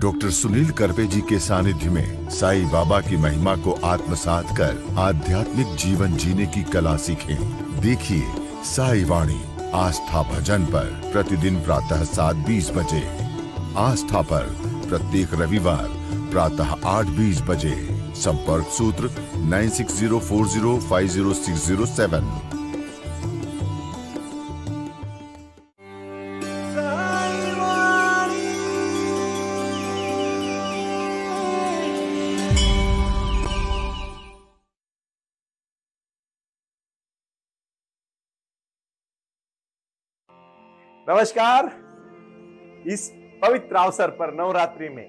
Doctor Sunil Karpe जी के सानिध्य में साईं बाबा की महिमा को आत्मसात कर आध्यात्मिक जीवन जीने की कला सीखें। देखिए साई वाणी आस्था भजन पर प्रतिदिन प्रातः 7:20 बजे, आस्था पर प्रत्येक रविवार प्रातः 8:20 बजे। संपर्क सूत्र 9604050607। नमस्कार। इस पवित्र अवसर पर नवरात्रि में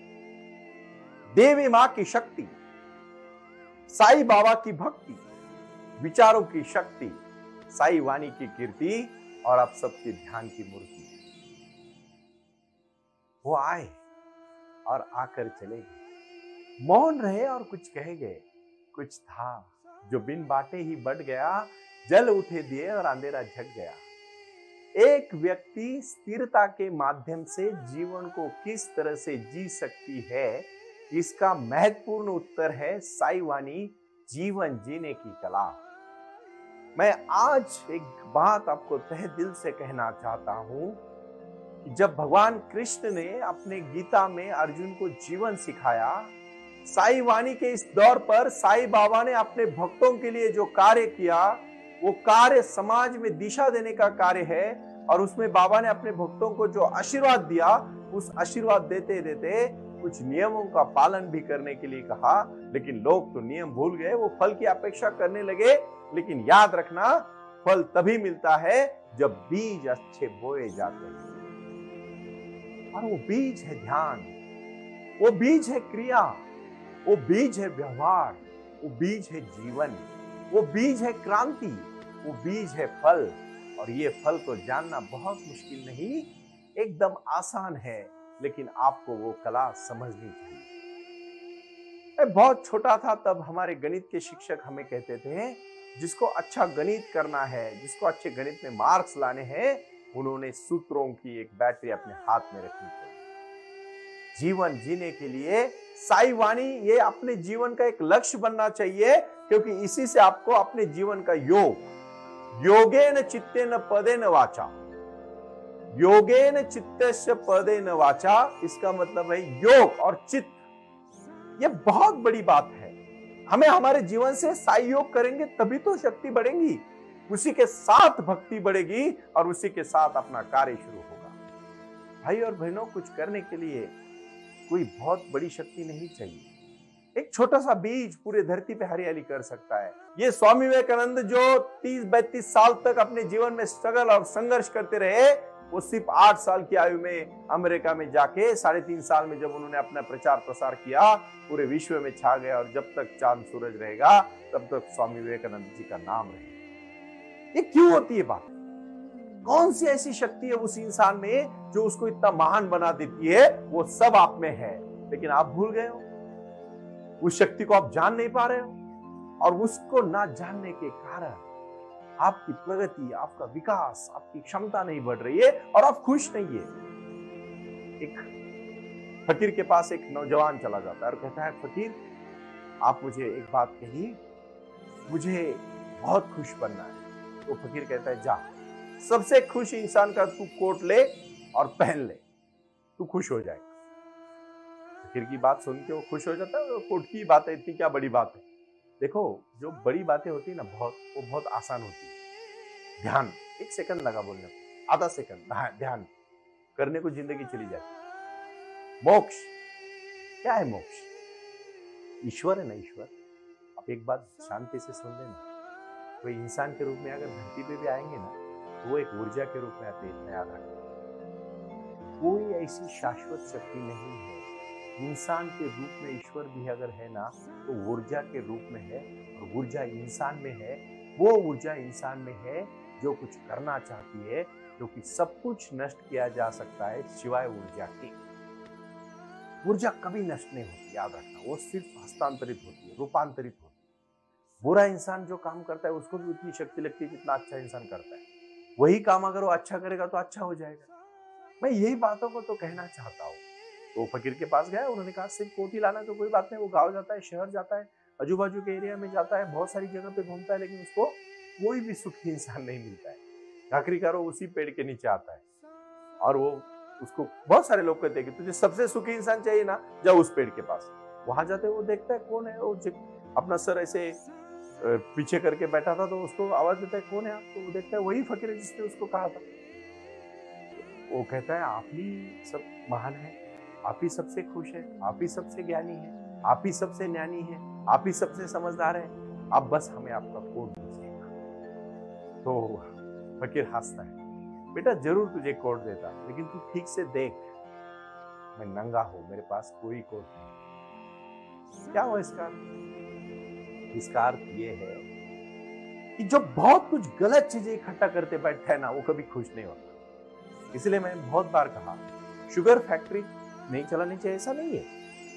देवी मां की शक्ति, साईं बाबा की भक्ति, विचारों की शक्ति, साई वाणी की कीर्ति और आप सबके ध्यान की मूर्ति, वो आए और आकर चले गए। मौन रहे और कुछ कहे गए। कुछ था जो बिन बाटे ही बढ़ गया, जल उठे दिए और अंधेरा झक गया। एक व्यक्ति स्थिरता के माध्यम से जीवन को किस तरह से जी सकती है, इसका महत्वपूर्ण उत्तर है साई वाणी जीवन जीने की कला। मैं आज एक बात आपको तहे दिल से कहना चाहता हूं कि जब भगवान कृष्ण ने अपने गीता में अर्जुन को जीवन सिखाया, साई वाणी के इस दौर पर साईं बाबा ने अपने भक्तों के लिए जो कार्य किया, वो कार्य समाज में दिशा देने का कार्य है। और उसमें बाबा ने अपने भक्तों को जो आशीर्वाद दिया, उस आशीर्वाद देते देते कुछ नियमों का पालन भी करने के लिए कहा। लेकिन लोग तो नियम भूल गए, वो फल की अपेक्षा करने लगे। लेकिन याद रखना, फल तभी मिलता है जब बीज अच्छे बोए जाते हैं। और वो बीज है ध्यान, वो बीज है क्रिया, वो बीज है व्यवहार, वो बीज है जीवन, वो बीज है क्रांति, वो बीज है फल। और ये फल को जानना बहुत मुश्किल नहीं, एकदम आसान है, लेकिन आपको वो कला समझनी चाहिए। मैं बहुत छोटा था तब हमारे गणित के शिक्षक हमें कहते थे, जिसको अच्छा गणित करना है, जिसको अच्छे गणित में मार्क्स लाने हैं, उन्होंने सूत्रों की एक बैटरी अपने हाथ में रखनी चाहिए। जीवन जीने के लिए साई वाणी ये अपने जीवन का एक लक्ष्य बनना चाहिए, क्योंकि इसी से आपको अपने जीवन का योगेन चित्तेन पदेन वाचा, योगेन चित्तस्य पदेन वाचा, इसका मतलब है योग और चित्त। यह बहुत बड़ी बात है। हमें हमारे जीवन से साई योग करेंगे तभी तो शक्ति बढ़ेगी, उसी के साथ भक्ति बढ़ेगी और उसी के साथ अपना कार्य शुरू होगा। भाई और बहनों, कुछ करने के लिए कोई बहुत बड़ी शक्ति नहीं चाहिए। एक छोटा सा बीज पूरे धरती पे हरियाली कर सकता है। ये स्वामी विवेकानंद जो 30-32 साल तक अपने जीवन में स्ट्रगल और संघर्ष करते रहे, वो सिर्फ 8 साल की आयु में अमेरिका में जाके 3.5 साल में जब उन्होंने अपना प्रचार प्रसार किया, पूरे विश्व में छा गया। और जब तक चांद सूरज रहेगा तब तक स्वामी विवेकानंद जी का नाम रहेगा। ये क्यों होती है बात? कौन सी ऐसी शक्ति है उस इंसान में जो उसको इतना महान बना देती है? वो सब आप में है, लेकिन आप भूल गए हो। उस शक्ति को आप जान नहीं पा रहे हो, और उसको ना जानने के कारण आपकी प्रगति, आपका विकास, आपकी क्षमता नहीं बढ़ रही है और आप खुश नहीं है। एक फकीर के पास एक नौजवान चला जाता है और कहता है, फकीर आप मुझे एक बात कही, मुझे बहुत खुश बनना है। तो फकीर कहता है, जा सबसे खुश इंसान का तू कोट ले और पहन ले, तू खुश हो जाएगा। फकीर की बात सुन के वो खुश हो जाता है। कोट की बात है, इतनी क्या बड़ी बात है? देखो, जो बड़ी बातें होती है ना, वो बहुत आसान होती है। ध्यान, 1 सेकंड लगा बोलने को, आधा सेकंड ध्यान करने को जिंदगी चली जाती। मोक्ष क्या है? मोक्ष ईश्वर है ना, ईश्वर। आप एक बात शांति से सुन लेना, कोई इंसान के रूप में अगर धरती पे भी आएंगे ना, तो वो एक ऊर्जा के रूप में आते हैं, इतना याद रखना। कोई ऐसी शाश्वत शक्ति नहीं है। इंसान के रूप में ईश्वर भी अगर है ना, तो ऊर्जा के रूप में है, और ऊर्जा इंसान में है। वो ऊर्जा इंसान में है जो कुछ करना चाहती है, क्योंकि सब कुछ नष्ट किया जा सकता है सिवाय ऊर्जा के। ऊर्जा कभी नष्ट नहीं होती, याद रखना। वो सिर्फ हस्तांतरित होती है, रूपांतरित होती है। बुरा इंसान जो काम करता है उसको भी उतनी शक्ति लगती है जितना अच्छा इंसान करता है। वही काम अगर वो अच्छा करेगा तो अच्छा हो जाएगा। मैं यही बातों को तो कहना चाहता हूँ तो वो फकीर के पास गया, उन्होंने कहा सिर्फ कोट ही लाना तो कोई बात नहीं, वो गाँव जाता है, शहर जाता है, आजू बाजू के एरिया में जाता है, बहुत सारी जगह पे घूमता है, लेकिन उसको कोई भी सुखी इंसान नहीं मिलता है। आखिरकार वो उसी पेड़ के नीचे आता है और वो उसको बहुत सारे लोग कहते हैं कि तुझे सबसे सुखी इंसान चाहिए ना, जाओ उस पेड़ के पास। वहां जाते वो देखता है कौन है, वो अपना सर ऐसे पीछे करके बैठा था, तो उसको आवाज देता है कौन है आप, तो वो देखता है वही फकीर है जिसने उसको कहा था। वो कहता है आप ही सब महान है, आप ही सबसे खुश है, आप ही सबसे ज्ञानी है, आप ही सबसे ज्ञानी है, आप ही सबसे समझदार है, आप बस हमें आपका कोट दीजिएगा। तो फकीर हंसता है, बेटा जरूर तुझे कोट देता, लेकिन तू ठीक से देख, मैं नंगा हूं, मेरे पास कोई कोट नहीं। क्या हुआ इसका? इसका अर्थ ये है कि जो बहुत कुछ गलत चीजें इकट्ठा करते बैठता है ना, वो कभी खुश नहीं होता। इसलिए मैं बहुत बार कहा शुगर फैक्ट्री नहीं चलानी चाहिए, ऐसा नहीं है,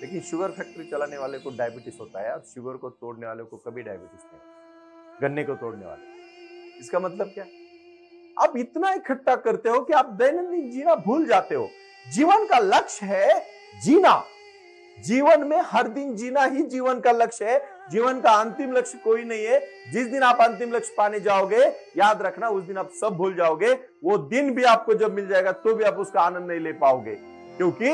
लेकिन शुगर फैक्ट्री चलाने वाले को डायबिटीज होता है और शुगर को तोड़ने वाले को कभी डायबिटीज नहीं होता। गन्ने को तोड़ने वाले, इसका मतलब क्या? आप इतना इकट्ठा करते हो कि आप दैनंदिन जीना भूल जाते हो। जीवन का लक्ष्य है जीना, जीवन में हर दिन जीना ही जीवन का लक्ष्य है। जीवन का अंतिम लक्ष्य कोई नहीं है। जिस दिन आप अंतिम लक्ष्य पाने जाओगे, याद रखना उस दिन आप सब भूल जाओगे। वो दिन भी आपको जब मिल जाएगा तो भी आप उसका आनंद नहीं ले पाओगे, क्योंकि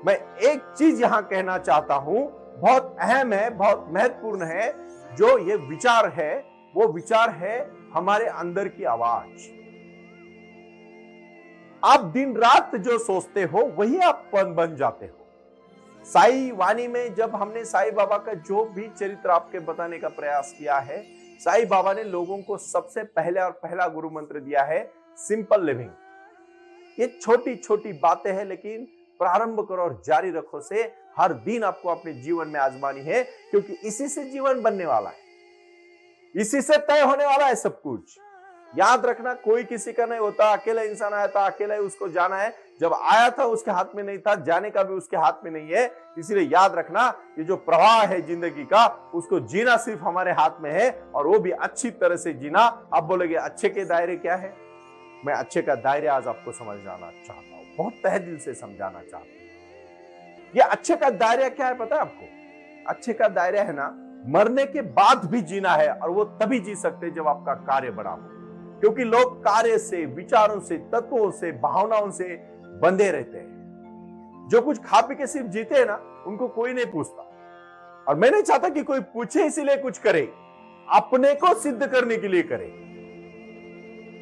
मैं एक चीज यहां कहना चाहता हूं, बहुत अहम है, बहुत महत्वपूर्ण है। जो ये विचार है वो विचार है हमारे अंदर की आवाज। आप दिन रात जो सोचते हो वही आप बन जाते हो। साई वाणी में जब हमने साई बाबा का जो भी चरित्र आपके बताने का प्रयास किया है, साई बाबा ने लोगों को सबसे पहले और पहला गुरु मंत्र दिया है सिंपल लिविंग। ये छोटी छोटी बातें हैं, लेकिन प्रारंभ करो और जारी रखो से हर दिन आपको अपने जीवन में आजमानी है, क्योंकि इसी से जीवन बनने वाला है, इसी से तय होने वाला है सब कुछ। याद रखना कोई किसी का नहीं होता। अकेला इंसान आया था, अकेला ही उसको जाना है। जब आया था उसके हाथ में नहीं था, जाने का भी उसके हाथ में नहीं है। इसलिए याद रखना ये जो प्रवाह है जिंदगी का, उसको जीना सिर्फ हमारे हाथ में है, और वो भी अच्छी तरह से जीना। आप बोलोगे अच्छे के दायरे क्या है? मैं अच्छे का दायरे आज आपको समझाना चाहता हूं, बहुत तहे दिल से समझाना चाहता हूं। ये अच्छे का दायरा क्या है पता है आपको? अच्छे का दायरा है ना, मरने के बाद भी जीना है, और वो तभी जी सकते जब आपका कार्य बड़ा हो। क्योंकि लोग कार्य से, विचारों से, तत्वों से, भावनाओं से बंधे रहते हैं। जो कुछ खा पी के सिर्फ जीते हैं ना, उनको कोई नहीं पूछता। और मैं नहीं चाहता कि कोई पूछे इसीलिए कुछ करे, अपने को सिद्ध करने के लिए करे।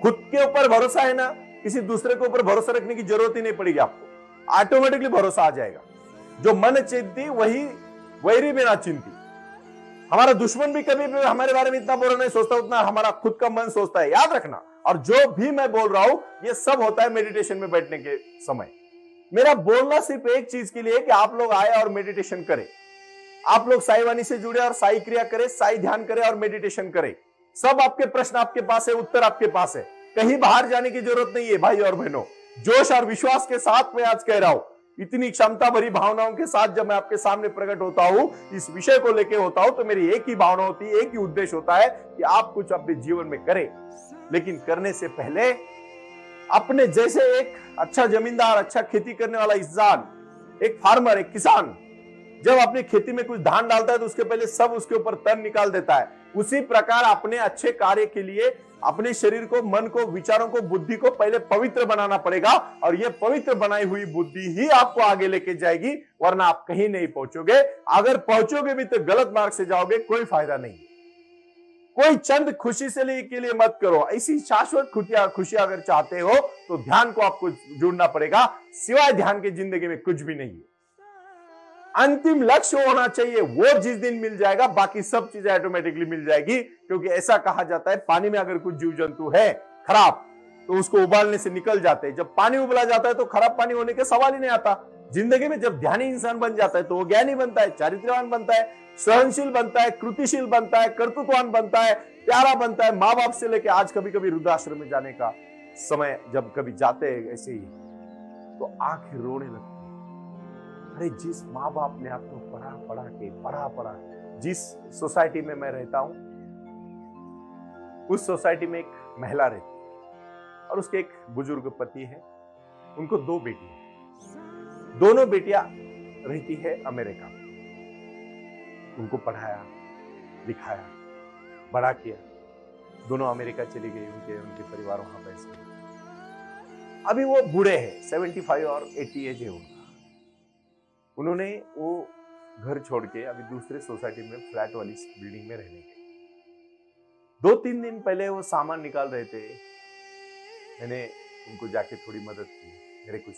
खुद के ऊपर भरोसा है ना, किसी दूसरे के ऊपर भरोसा रखने की जरूरत ही नहीं पड़ेगी आपको, ऑटोमेटिकली भरोसा आ जाएगा। जो मन चिंती वही वैरी बिना चिंती। हमारा दुश्मन भी कभी भी हमारे बारे में इतना बुरा नहीं सोचता उतना हमारा खुद का मन सोचता है, याद रखना। और जो भी मैं बोल रहा हूं ये सब होता है मेडिटेशन में बैठने के समय। मेरा बोलना सिर्फ एक चीज के लिए कि आप लोग आए और मेडिटेशन करें, आप लोग साई वाणी से जुड़े और साई क्रिया करें, साई ध्यान करें और मेडिटेशन करें। सब आपके प्रश्न आपके पास है, उत्तर आपके पास है, कहीं बाहर जाने की जरूरत नहीं है। भाई और बहनों, जोश और विश्वास के साथ मैं आज कह रहा हूं, इतनी क्षमता भरी भावनाओं के साथ जब मैं आपके सामने प्रकट होता हूं, इस विषय को लेकर होता हूं, तो मेरी एक ही भावना होती है, एक ही उद्देश्य होता है कि आप कुछ अपने जीवन में करें। लेकिन करने से पहले अपने जैसे एक अच्छा जमींदार, अच्छा खेती करने वाला इंसान, एक फार्मर, एक किसान जब अपनी खेती में कुछ धान डालता है तो उसके पहले सब उसके ऊपर तन निकाल देता है। उसी प्रकार अपने अच्छे कार्य के लिए अपने शरीर को, मन को, विचारों को, बुद्धि को पहले पवित्र बनाना पड़ेगा, और यह पवित्र बनाई हुई बुद्धि ही आपको आगे लेके जाएगी, वरना आप कहीं नहीं पहुंचोगे। अगर पहुंचोगे भी तो गलत मार्ग से जाओगे, कोई फायदा नहीं। कोई चंद खुशी से के लिए मत करो, ऐसी शाश्वत खुशी अगर चाहते हो तो ध्यान को आपको जुड़ना पड़ेगा। सिवाय ध्यान के जिंदगी में कुछ भी नहीं है। अंतिम लक्ष्य होना चाहिए, वो जिस दिन मिल जाएगा बाकी सब चीजें ऑटोमेटिकली मिल जाएगी। क्योंकि ऐसा कहा जाता है पानी में अगर कुछ जीव जंतु है खराब तो उसको उबालने से निकल जाते हैं। जब पानी उबला जाता है तो खराब पानी होने के सवाल ही नहीं आता। जिंदगी में जब ध्यानी इंसान बन जाता है तो वो ज्ञानी बनता है, चारित्र्यवान बनता है, सहनशील बनता है, कृतिशील बनता है, कर्तृत्ववान बनता है, प्यारा बनता है। माँ बाप से लेकर आज कभी कभी वृद्धाश्रम में जाने का समय जब कभी जाते हैं ऐसे ही तो आंखें रोने लगती। अरे जिस माँ बाप ने आपको पढ़ा जिस सोसाइटी में मैं रहता हूं, उस सोसाइटी में एक महिला रहती है और उसके एक बुजुर्ग पति है, उनको 2 बेटी है। दोनों बेटियां रहती है अमेरिका में। उनको पढ़ाया, लिखाया, बड़ा किया। दोनों अमेरिका चली गई, उनके परिवार वहां पैसे। अभी वो बूढ़े हैं, 75 और 80 एज है उनका। उन्होंने वो घर छोड़ के अभी दूसरे सोसाइटी में फ्लैट वाली बिल्डिंग में रहने गए। 2-3 दिन पहले वो सामान निकाल रहे थे, मैंने उनको जाके थोड़ी मदद की, मेरे कुछ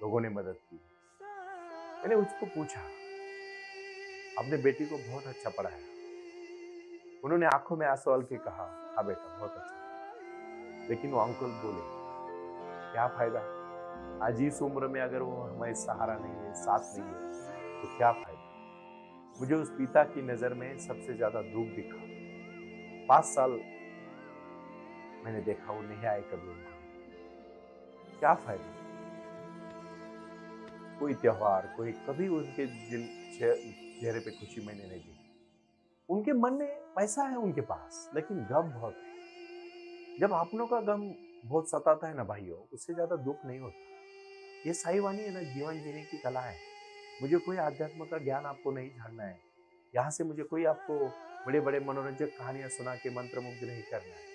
लोगों ने मदद की। मैंने उसको पूछा, अपने बेटी को बहुत अच्छा पढ़ाया। उन्होंने आंखों में आंसू डाल के कहा, हाँ बेटा बहुत अच्छा। लेकिन वो अंकल बोले, क्या फायदा, आज इस उम्र में अगर वो हमारे सहारा नहीं है, साथ नहीं है, तो क्या फायदा। मुझे उस पिता की नजर में सबसे ज्यादा दुख दिखा। 5 साल मैंने देखा वो नहीं आए कभी उनको, क्या फायदा। कोई त्योहार, कोई कभी उनके चेहरे पे खुशी मैंने नहीं देखी। उनके मन में पैसा है उनके पास, लेकिन गम बहुत है। जब अपनों का गम बहुत सताता है ना भाइयों, उससे ज्यादा दुख नहीं होता। ये साई वाणी है ना, जीवन जीने की कला है। मुझे कोई आध्यात्म का ज्ञान आपको नहीं जानना है। यहाँ से मुझे कोई आपको बड़े बड़े मनोरंजक कहानियां सुना के मंत्र मुग्ध नहीं करना है।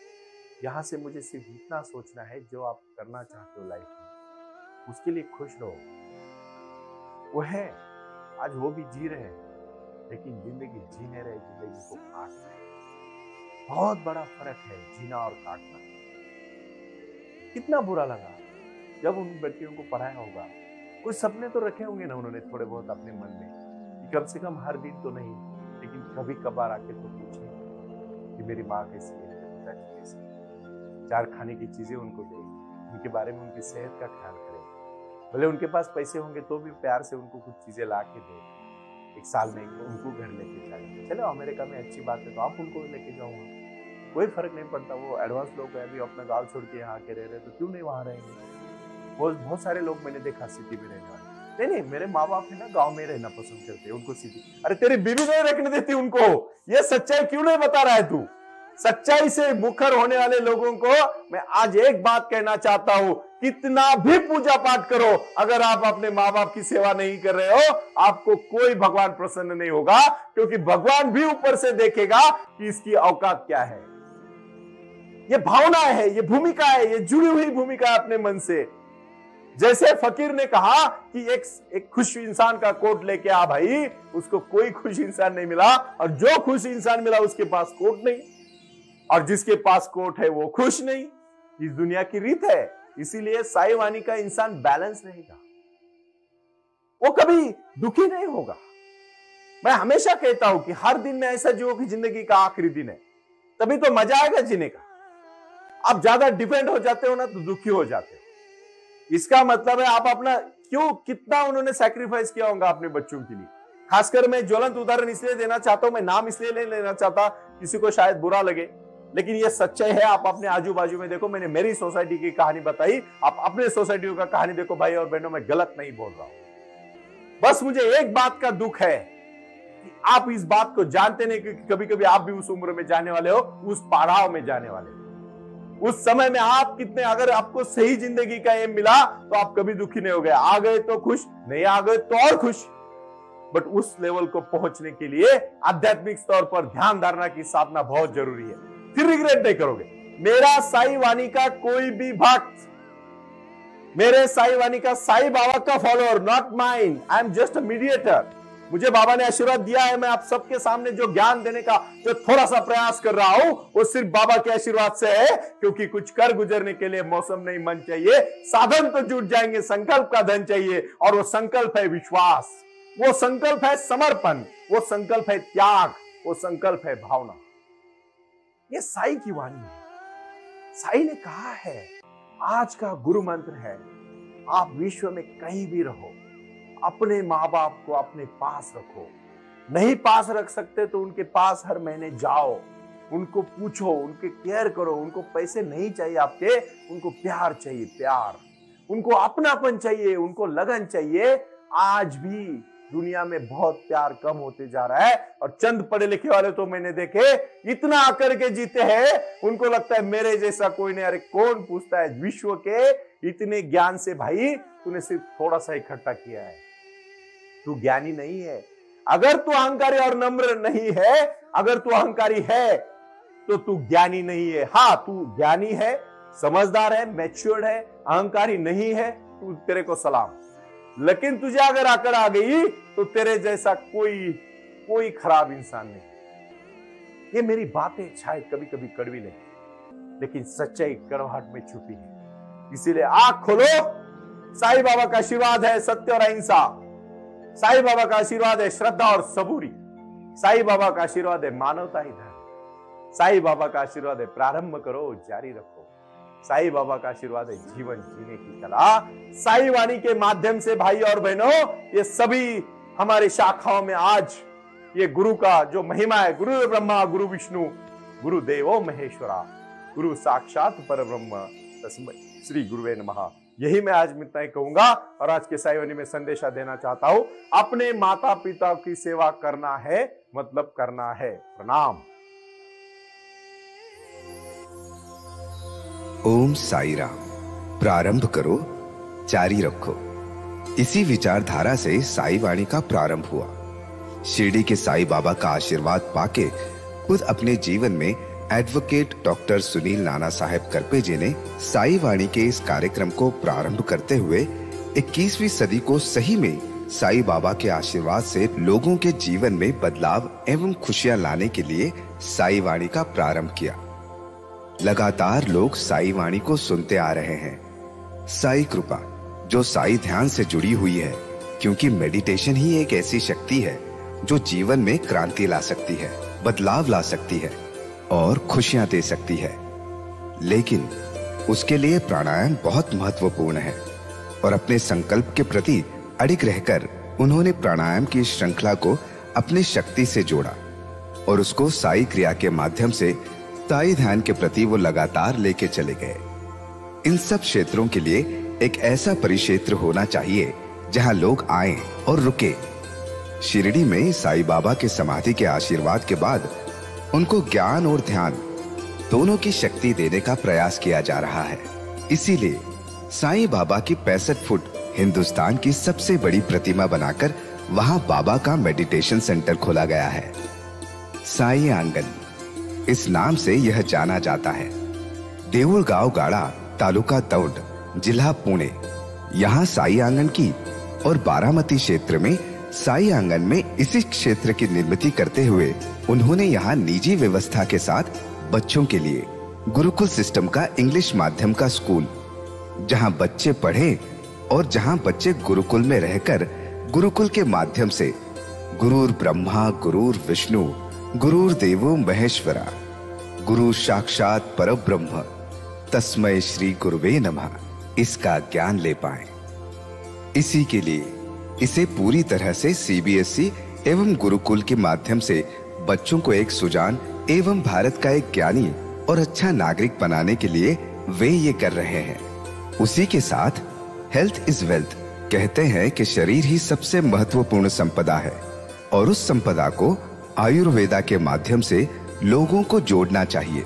यहाँ से मुझे सिर्फ इतना सोचना है, जो आप करना चाहते हो लाइफ में, उसके लिए खुश रहो। वो है, आज वो भी जी रहे हैं, लेकिन जिंदगी जी नहीं रहे, जिंदगी को काट रहे। बहुत बड़ा फर्क है जीना और काटना। कितना बुरा लगा जब उन बेटियों को पढ़ाया होगा। कुछ सपने तो रखे होंगे ना उन्होंने थोड़े बहुत अपने मन में, कि कम से कम हर दिन तो नहीं, लेकिन कभी कभार आके तो पूछे कि मेरी माँ कैसी है, मेरे पिताजी कैसे है। 4 खाने की चीजें उनको दे, उनके बारे में उनकी सेहत का ख्याल करें। भले उनके पास पैसे होंगे तो भी प्यार से उनको कुछ चीजें ला के दे। 1 साल में उनको घर लेके जाए। चलो अमेरिका में अच्छी बात है, तो आप उनको लेके जाओ, कोई फर्क नहीं पड़ता। वो एडवांस लोग हैं, अभी अपना गाँव छोड़ के यहाँ के रह रहे, तो क्यों नहीं वहां रहेंगे। बहुत सारे लोग मैंने देखा सिटी में रहने वाले। नहीं, मेरे माँ बाप है ना, गांव में रहना पसंद करते हैं, उनको सिटी। अरे तेरी बीवी नहीं रखने देती उनको। ये सच्चाई क्यों नहीं बता रहा है तू। सच्चाई से मुखर होने वाले लोगों को मैं आज एक बात कहना चाहता हूं, कितना भी पूजा पाठ करो, अगर आप अपने माँ बाप की सेवा नहीं कर रहे हो, आपको कोई भगवान प्रसन्न नहीं होगा। क्योंकि भगवान भी ऊपर से देखेगा कि इसकी औकात क्या है। ये भावना है, ये भूमिका है, ये जुड़ी हुई भूमिका है अपने मन से। जैसे फकीर ने कहा कि एक खुश इंसान का कोट लेके आ भाई, उसको कोई खुश इंसान नहीं मिला, और जो खुश इंसान मिला उसके पास कोट नहीं, और जिसके पास कोट है वो खुश नहीं। इस दुनिया की रीत है। इसीलिए साई वाणी का इंसान बैलेंस रहेगा, वो कभी दुखी नहीं होगा। मैं हमेशा कहता हूं कि हर दिन में ऐसा जियो कि जिंदगी का आखिरी दिन है, तभी तो मजा आएगा जीने का। आप ज्यादा डिपेंड हो जाते हो ना, तो दुखी हो जाते हो। इसका मतलब है आप अपना कितना उन्होंने सैक्रिफाइस किया होगा अपने बच्चों के लिए। खासकर मैं ज्वलंत उदाहरण इसलिए देना चाहता हूं, मैं नाम इसलिए नहीं लेना चाहता, किसी को शायद बुरा लगे, लेकिन ये सच्चाई है। आप अपने आजू बाजू में देखो, मैंने मेरी सोसाइटी की कहानी बताई, आप अपने सोसाइटी का कहानी देखो। भाई और बहनों, मैं गलत नहीं बोल रहा हूं। बस मुझे एक बात का दुख है कि आप इस बात को जानते नहीं, क्योंकि कभी कभी आप भी उस उम्र में जाने वाले हो, उस पड़ाव में जाने वाले हो। उस समय में आप कितने, अगर आपको सही जिंदगी का एम मिला तो आप कभी दुखी नहीं हो गए। आ गए तो खुश, नहीं आ गए तो और खुश। बट उस लेवल को पहुंचने के लिए आध्यात्मिक तौर पर ध्यान धारणा की साधना बहुत जरूरी है, फिर रिग्रेट नहीं करोगे। मेरा साई वाणी का कोई भी भक्त, मेरे साई वाणी का साई बाबा का follower, not mine, I am just a mediator. मुझे बाबा ने आशीर्वाद दिया है, मैं आप सबके सामने जो ज्ञान देने का जो थोड़ा सा प्रयास कर रहा हूं, वो सिर्फ बाबा के आशीर्वाद से है। क्योंकि कुछ कर गुजरने के लिए मौसम नहीं मन चाहिए, साधन तो जुट जाएंगे, संकल्प का धन चाहिए। और वो संकल्प है विश्वास, वो संकल्प है समर्पण, वो संकल्प है त्याग, वो संकल्प है भावना। ये साई की वाणी है। साई ने कहा है, आज का गुरु मंत्र है, आप विश्व में कहीं भी रहो, अपने माँ बाप को अपने पास रखो। नहीं पास रख सकते तो उनके पास हर महीने जाओ, उनको पूछो, उनके केयर करो। उनको पैसे नहीं चाहिए आपके, उनको प्यार चाहिए, प्यार। उनको अपनापन चाहिए, उनको लगन चाहिए। आज भी दुनिया में बहुत प्यार कम होते जा रहा है, और चंद पढ़े लिखे वाले तो मैंने देखे इतना आकर के जीते हैं, उनको लगता है मेरे जैसा कोई नहीं। अरे कौन पूछता है विश्व के इतने ज्ञान से, भाई तूने सिर्फ थोड़ा सा इकट्ठा किया है, तू ज्ञानी नहीं है। अगर तू अहंकारी और नम्र नहीं है, अगर तू अहंकारी है तो तू ज्ञानी नहीं है। हाँ, तू ज्ञानी है, समझदार है, मैच्योर्ड है, अहंकारी नहीं है, तू तेरे को सलाम। लेकिन तुझे अगर आकर आ गई तो तेरे जैसा कोई खराब इंसान नहीं। ये मेरी बातें शायद कभी कभी कड़वी लगे, लेकिन सच्चाई कड़वाहट में छुपी है। इसीलिए आंख खोलो, साईं बाबा का आशीर्वाद है सत्य और अहिंसा, साईं बाबा का आशीर्वाद है श्रद्धा और सबूरी, साईं बाबा का आशीर्वाद है मानवता ही धर्म, साईं बाबा का आशीर्वाद है प्रारंभ करो जारी रखो, साईं बाबा का आशीर्वाद है जीवन जीने की कला। साईं वाणी के माध्यम से भाई और बहनों, ये सभी हमारे शाखाओं में आज ये गुरु का जो महिमा है, गुरु ब्रह्मा गुरु विष्णु गुरु देवो महेश्वरा, गुरु साक्षात परब्रह्म तस्मै श्री गुरुवे नमः। यही मैं आज इतना ही कहूंगा, और आज के साईं वाणी में संदेशा देना चाहता हूं, अपने माता पिता की सेवा करना है मतलब करना है। प्रणाम। ओम साई राम। प्रारंभ करो जारी रखो। इसी विचारधारा से साई वाणी का प्रारंभ हुआ। शिरडी के साईं बाबा का आशीर्वाद पाके खुद अपने जीवन में एडवोकेट डॉक्टर सुनील नाना साहेब करपे जी ने साई वाणी के इस कार्यक्रम को प्रारंभ करते हुए 21वीं सदी को सही में साईं बाबा के आशीर्वाद से लोगों के जीवन में बदलाव एवं खुशियां लाने के लिए साई वाणी का प्रारंभ किया। लगातार लोग साई वाणी को सुनते आ रहे हैं। साई कृपा जो साई ध्यान से जुड़ी हुई है, क्योंकि मेडिटेशन ही एक ऐसी शक्ति है जो जीवन में क्रांति ला सकती है, बदलाव ला सकती है और खुशियां दे सकती है। लेकिन उसके लिए प्राणायाम बहुत महत्वपूर्ण है, और अपने संकल्प के प्रति अडिग रहकर उन्होंने प्राणायाम की श्रृंखला को अपनी शक्ति से जोड़ा, और उसको साई क्रिया के माध्यम से साई ध्यान के प्रति वो लगातार लेके चले गए। इन सब क्षेत्रों के लिए एक ऐसा परिक्षेत्र होना चाहिए जहां लोग आए और रुके। शिरडी में साईं बाबा के समाधि के आशीर्वाद के बाद उनको ज्ञान और ध्यान दोनों की शक्ति देने का प्रयास किया जा रहा है। इसीलिए साईं बाबा की 65 फुट हिंदुस्तान की सबसे बड़ी प्रतिमा बनाकर वहां बाबा का मेडिटेशन सेंटर खोला गया है। साई आंगन इस नाम से यह जाना जाता है। देऊळगाव गाड़ा, तालुका दौंड, जिला पुणे, यहाँ साई आंगन की, और बारामती क्षेत्र में साई आंगन में इसी क्षेत्र की निर्मित करते हुए उन्होंने यहाँ निजी व्यवस्था के साथ बच्चों के लिए गुरुकुल सिस्टम का इंग्लिश माध्यम का स्कूल, जहाँ बच्चे पढ़े और जहाँ बच्चे गुरुकुल में रहकर गुरुकुल के माध्यम से गुरुर ब्रह्मा गुरुर विष्णु गुरुर देवो महेश्वरा, गुरु साक्षात परब्रह्म तस्मै श्री गुरुवे नमः, इसका ज्ञान ले पाएं। इसी के लिए इसे पूरी तरह से सीबीएसई एवं गुरुकुल के माध्यम से बच्चों को एक सुजान एवं भारत का एक ज्ञानी और अच्छा नागरिक बनाने के लिए वे ये कर रहे हैं। उसी के साथ हेल्थ इज वेल्थ कहते हैं कि शरीर ही सबसे महत्वपूर्ण संपदा है, और उस संपदा को आयुर्वेदा के माध्यम से लोगों को जोड़ना चाहिए।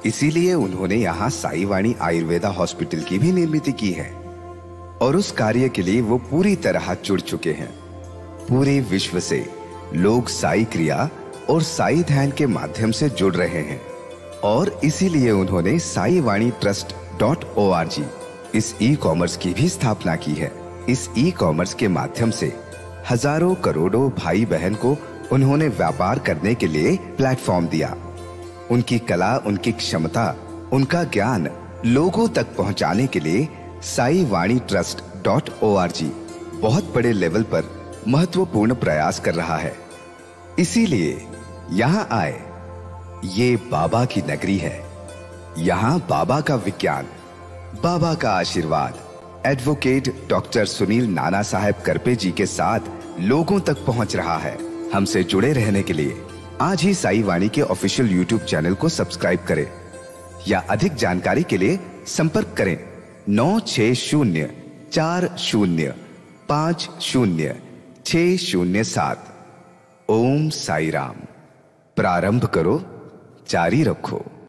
इसीलिए उन्होंने यहाँ साई वाणी आयुर्वेदा हॉस्पिटल की भी निर्मित की है, और उस कार्य के लिए वो पूरी तरह जुड़ चुके हैं। पूरे विश्व से लोग साई क्रिया और साई ध्यान के माध्यम से जुड़ रहे हैं, और इसीलिए उन्होंने साई वाणी trust.org इस ई कॉमर्स की भी स्थापना की है। इस ई कॉमर्स के माध्यम से हजारों करोड़ों भाई बहन को उन्होंने व्यापार करने के लिए प्लेटफॉर्म दिया। उनकी कला, उनकी क्षमता, उनका ज्ञान लोगों तक पहुंचाने के लिए साई वाणी trust.org बहुत बड़े लेवल पर महत्वपूर्ण प्रयास कर रहा है। इसीलिए यहाँ आए। ये बाबा की नगरी है। यहाँ बाबा का विज्ञान, बाबा का आशीर्वाद एडवोकेट डॉक्टर सुनील नाना साहेब करपे जी के साथ लोगों तक पहुंच रहा है। हमसे जुड़े रहने के लिए आज ही साई वाणी के ऑफिशियल यूट्यूब चैनल को सब्सक्राइब करें, या अधिक जानकारी के लिए संपर्क करें 9604050504। 607। ओम साई राम। प्रारंभ करो, जारी रखो।